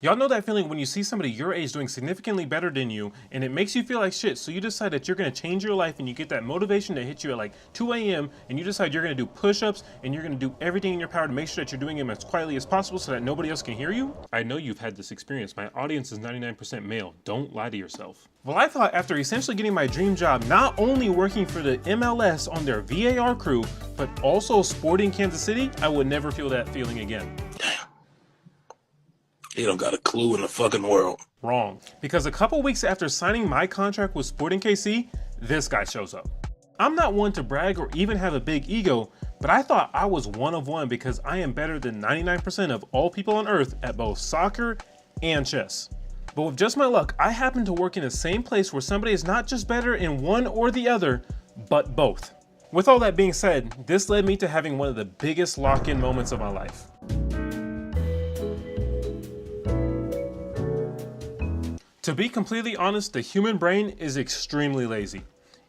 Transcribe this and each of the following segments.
Y'all know that feeling when you see somebody your age doing significantly better than you and it makes you feel like shit, so you decide that you're gonna change your life and you get that motivation to hit you at like 2 a.m. and you decide you're gonna do push-ups and you're gonna do everything in your power to make sure that you're doing them as quietly as possible so that nobody else can hear you? I know you've had this experience. My audience is 99% male. Don't lie to yourself. Well, I thought after essentially getting my dream job, not only working for the MLS on their VAR crew, but also sporting Kansas City, I would never feel that feeling again. He don't got a clue in the fucking world. Wrong. Because a couple weeks after signing my contract with Sporting KC, this guy shows up. I'm not one to brag or even have a big ego, but I thought I was one of one because I am better than 99% of all people on earth at both soccer and chess. But with just my luck, I happen to work in the same place where somebody is not just better in one or the other, but both. With all that being said, this led me to having one of the biggest lock-in moments of my life. To be completely honest, the human brain is extremely lazy.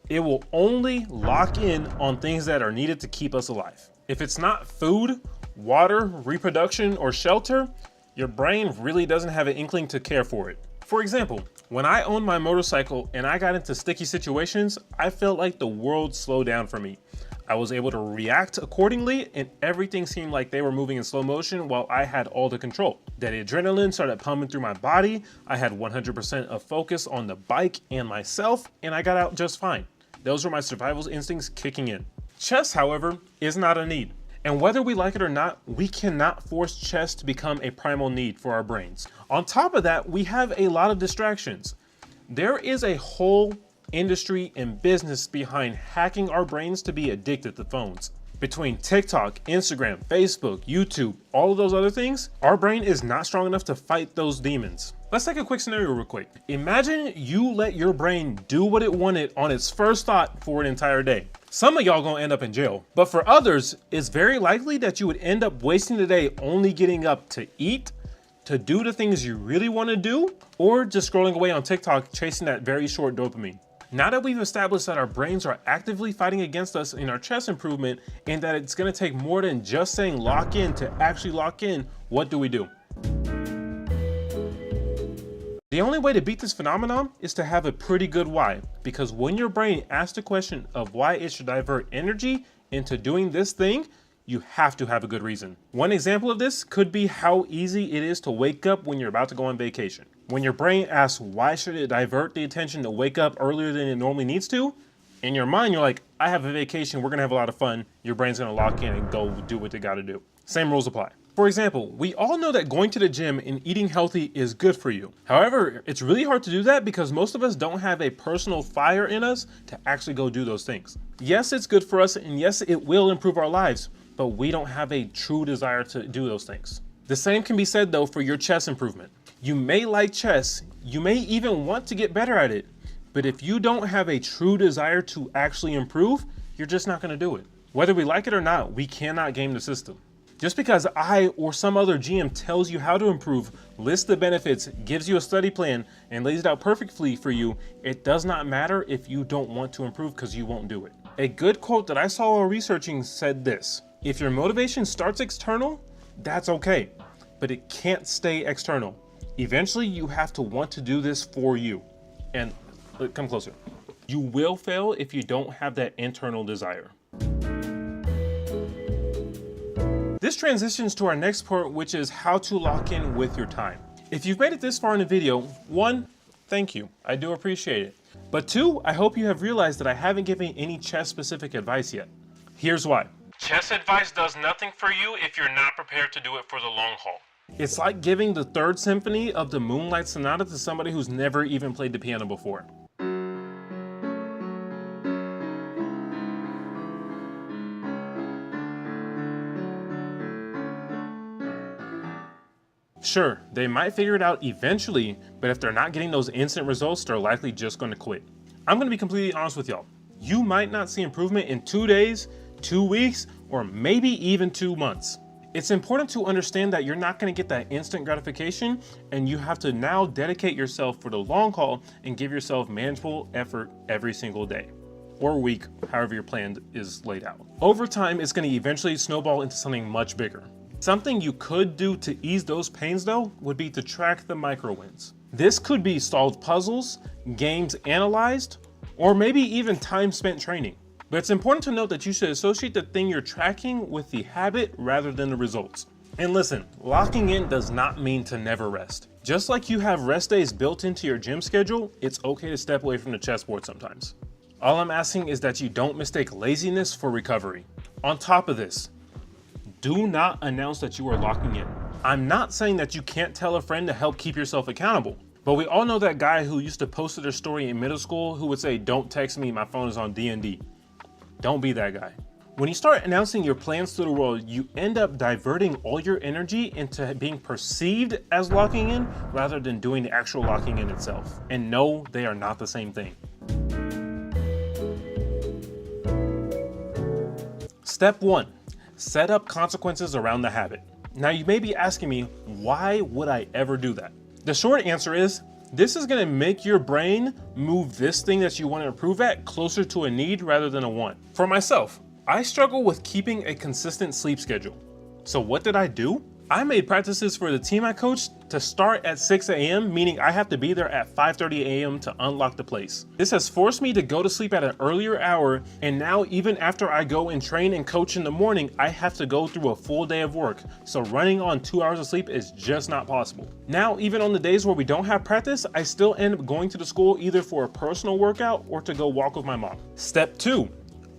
It will only lock in on things that are needed to keep us alive. If it's not food, water, reproduction, or shelter, your brain really doesn't have an inkling to care for it. For example, when I owned my motorcycle and I got into sticky situations, I felt like the world slowed down for me. I was able to react accordingly and everything seemed like they were moving in slow motion while I had all the control. That adrenaline started pumping through my body. I had 100% of focus on the bike and myself, and I got out just fine. Those were my survival instincts kicking in. Chess, however, is not a need. And whether we like it or not, we cannot force chess to become a primal need for our brains. On top of that, we have a lot of distractions. There is a whole industry and business behind hacking our brains to be addicted to phones. Between TikTok, Instagram, Facebook, YouTube, all of those other things, our brain is not strong enough to fight those demons. Let's take a quick scenario real quick. Imagine you let your brain do what it wanted on its first thought for an entire day. Some of y'all gonna end up in jail, but for others, it's very likely that you would end up wasting the day only getting up to eat, to do the things you really wanna do, or just scrolling away on TikTok chasing that very short dopamine. Now that we've established that our brains are actively fighting against us in our chess improvement and that it's gonna take more than just saying lock in to actually lock in, what do? The only way to beat this phenomenon is to have a pretty good why, because when your brain asks the question of why it should divert energy into doing this thing, you have to have a good reason. One example of this could be how easy it is to wake up when you're about to go on vacation. When your brain asks why should it divert the attention to wake up earlier than it normally needs to, in your mind you're like, I have a vacation, we're gonna have a lot of fun. Your brain's gonna lock in and go do what they gotta do. Same rules apply. For example, we all know that going to the gym and eating healthy is good for you. However, it's really hard to do that because most of us don't have a personal fire in us to actually go do those things. Yes, it's good for us and yes, it will improve our lives, but we don't have a true desire to do those things. The same can be said though for your chess improvement. You may like chess, you may even want to get better at it, but if you don't have a true desire to actually improve, you're just not gonna do it. Whether we like it or not, we cannot game the system. Just because I or some other GM tells you how to improve, lists the benefits, gives you a study plan, and lays it out perfectly for you, it does not matter if you don't want to improve because you won't do it. A good quote that I saw while researching said this: if your motivation starts external, that's okay, but it can't stay external. Eventually you have to want to do this for you. And come closer. You will fail if you don't have that internal desire. This transitions to our next part, which is how to lock in with your time. If you've made it this far in the video, 1, thank you, I do appreciate it. But 2, I hope you have realized that I haven't given any chess specific advice yet. Here's why. Chess advice does nothing for you if you're not prepared to do it for the long haul. It's like giving the 3rd symphony of the Moonlight Sonata to somebody who's never even played the piano before. Sure, they might figure it out eventually, but if they're not getting those instant results, they're likely just going to quit. I'm going to be completely honest with y'all. You might not see improvement in 2 days, 2 weeks, or maybe even 2 months. It's important to understand that you're not going to get that instant gratification, and you have to now dedicate yourself for the long haul and give yourself manageable effort every single day or week, however your plan is laid out. Over time, it's going to eventually snowball into something much bigger. Something you could do to ease those pains though would be to track the micro wins. This could be solved puzzles, games analyzed, or maybe even time spent training. But it's important to note that you should associate the thing you're tracking with the habit rather than the results. And listen, locking in does not mean to never rest. Just like you have rest days built into your gym schedule, it's okay to step away from the chessboard sometimes. All I'm asking is that you don't mistake laziness for recovery. On top of this, do not announce that you are locking in. I'm not saying that you can't tell a friend to help keep yourself accountable, but we all know that guy who used to post their story in middle school who would say, "Don't text me, my phone is on D&D." Don't be that guy. When you start announcing your plans to the world, you end up diverting all your energy into being perceived as locking in rather than doing the actual locking in itself. And no, they are not the same thing. Step 1, set up consequences around the habit. Now you may be asking me, why would I ever do that? The short answer is, this is gonna make your brain move this thing that you want to improve at closer to a need rather than a want. For myself, I struggle with keeping a consistent sleep schedule. So what did I do? I made practices for the team I coached to start at 6 a.m., meaning I have to be there at 5:30 a.m. to unlock the place. This has forced me to go to sleep at an earlier hour, and now even after I go and train and coach in the morning, I have to go through a full day of work. So running on 2 hours of sleep is just not possible. Now, even on the days where we don't have practice, I still end up going to the school either for a personal workout or to go walk with my mom. Step 2.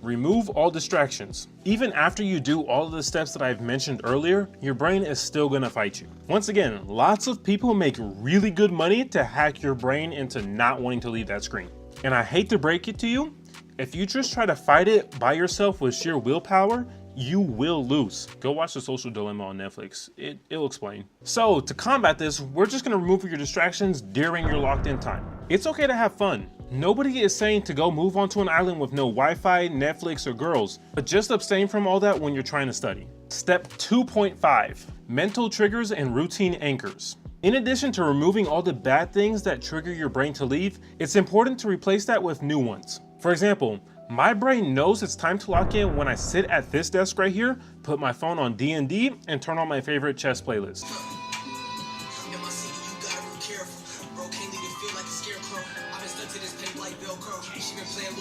Remove all distractions. Even after you do all of the steps that I've mentioned earlier, your brain is still gonna fight you. Once again, lots of people make really good money to hack your brain into not wanting to leave that screen. And I hate to break it to you, if you just try to fight it by yourself with sheer willpower, you will lose. Go watch The Social Dilemma on Netflix. It'll explain. So to combat this, we're just gonna remove your distractions during your locked in time. It's okay to have fun. Nobody is saying to go move onto an island with no Wi-Fi, Netflix, or girls, but just abstain from all that when you're trying to study. Step 2.5, mental triggers and routine anchors. In addition to removing all the bad things that trigger your brain to leave, it's important to replace that with new ones. For example, my brain knows it's time to lock in when I sit at this desk right here, put my phone on D&D, and turn on my favorite chess playlist.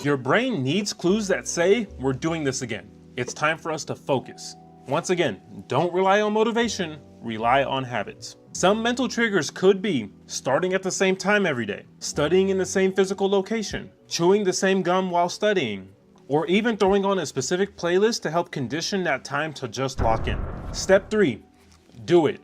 Your brain needs clues that say, we're doing this again. It's time for us to focus. Once again, don't rely on motivation, rely on habits. Some mental triggers could be starting at the same time every day, studying in the same physical location, chewing the same gum while studying, or even throwing on a specific playlist to help condition that time to just lock in. Step 3, do it.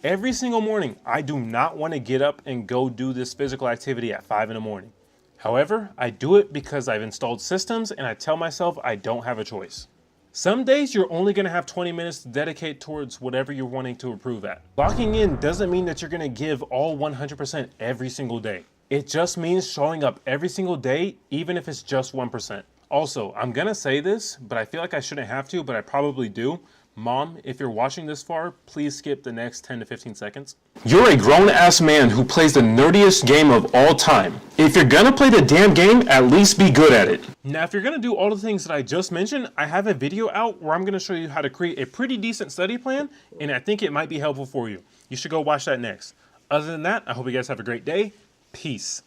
Every single morning, I do not want to get up and go do this physical activity at 5 in the morning. However, I do it because I've installed systems and I tell myself I don't have a choice. Some days you're only gonna have 20 minutes to dedicate towards whatever you're wanting to improve at. Locking in doesn't mean that you're gonna give all 100% every single day. It just means showing up every single day, even if it's just 1%. Also, I'm gonna say this, but I feel like I shouldn't have to, but I probably do. Mom, if you're watching this far, please skip the next 10 to 15 seconds. You're a grown-ass man who plays the nerdiest game of all time. If you're gonna play the damn game, at least be good at it. Now, if you're gonna do all the things that I just mentioned, I have a video out where I'm gonna show you how to create a pretty decent study plan, and I think it might be helpful for you. You should go watch that next. Other than that, I hope you guys have a great day. Peace.